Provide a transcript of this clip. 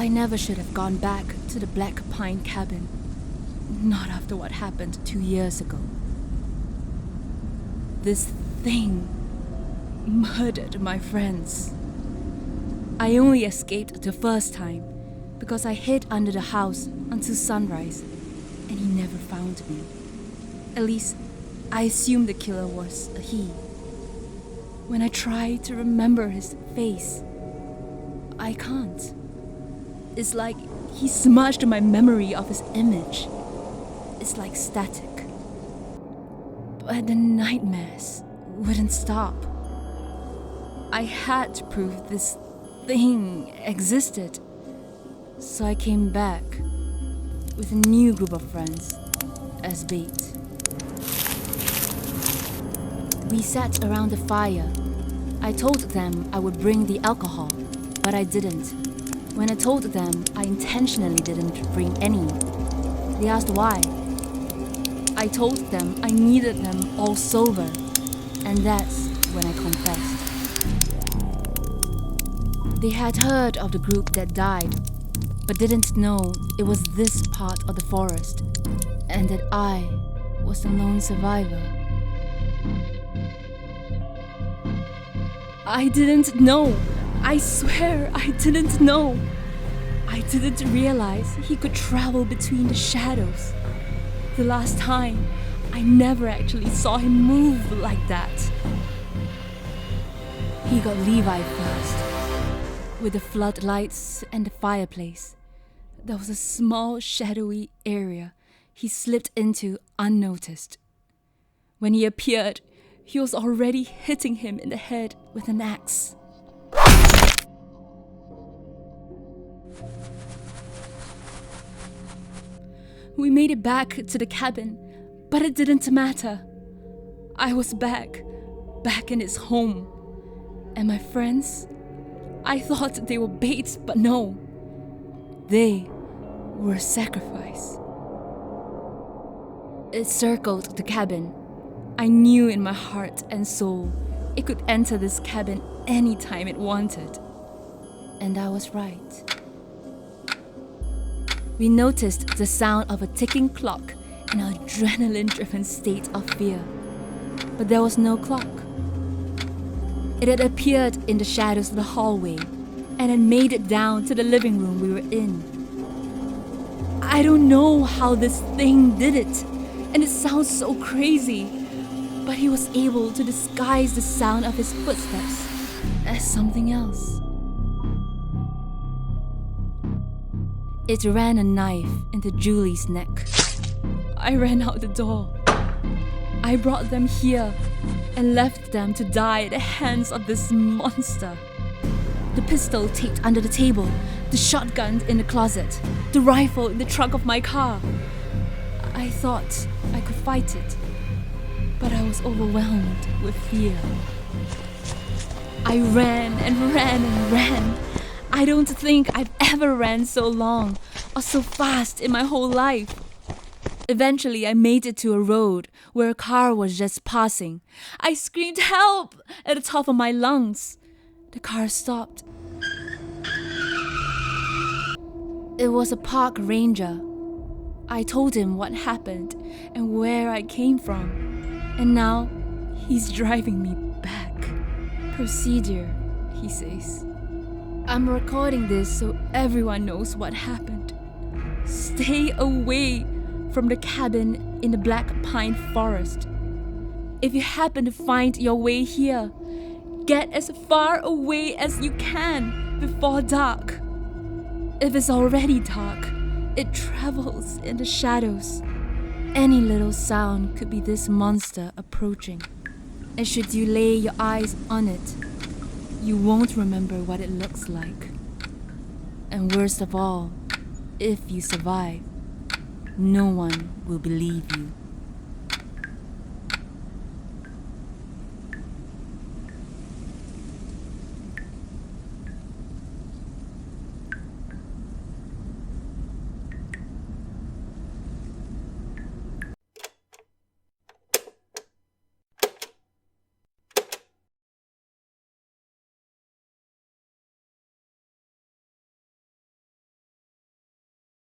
I never should have gone back to the Black Pine cabin. Not after what happened 2 years ago. This thing murdered my friends. I only escaped the first time because I hid under the house until sunrise, and he never found me. At least, I assumed the killer was a he. When I try to remember his face, I can't. It's like he smudged my memory of his image. It's like static. But the nightmares wouldn't stop. I had to prove this thing existed. So I came back with a new group of friends as bait. We sat around the fire. I told them I would bring the alcohol, but I didn't. When I told them I intentionally didn't bring any, they asked why. I told them I needed them all sober, and that's when I confessed. They had heard of the group that died, but didn't know it was this part of the forest, and that I was the lone survivor. I didn't know. I swear I didn't know. I didn't realize he could travel between the shadows. The last time, I never actually saw him move like that. He got Levi first. With the floodlights and the fireplace, there was a small shadowy area he slipped into unnoticed. When he appeared, he was already hitting him in the head with an axe. We made it back to the cabin, but it didn't matter. I was back in his home. And my friends, I thought they were bait, but no. They were a sacrifice. It circled the cabin. I knew in my heart and soul it could enter this cabin anytime it wanted. And I was right. We noticed the sound of a ticking clock in an adrenaline-driven state of fear. But there was no clock. It had appeared in the shadows of the hallway and had made it down to the living room we were in. I don't know how this thing did it, and it sounds so crazy, but he was able to disguise the sound of his footsteps as something else. It ran a knife into Julie's neck. I ran out the door. I brought them here and left them to die at the hands of this monster. The pistol taped under the table, the shotgun in the closet, the rifle in the trunk of my car. I thought I could fight it, but I was overwhelmed with fear. I ran and ran and ran. I don't think I've ever ran so long or so fast in my whole life. Eventually, I made it to a road where a car was just passing. I screamed help at the top of my lungs. The car stopped. It was a park ranger. I told him what happened and where I came from. And now, he's driving me back. Procedure, he says. I'm recording this so everyone knows what happened. Stay away from the cabin in the Black Pine Forest. If you happen to find your way here, get as far away as you can before dark. If it's already dark, it travels in the shadows. Any little sound could be this monster approaching. And should you lay your eyes on it, you won't remember what it looks like. And worst of all, if you survive, no one will believe you.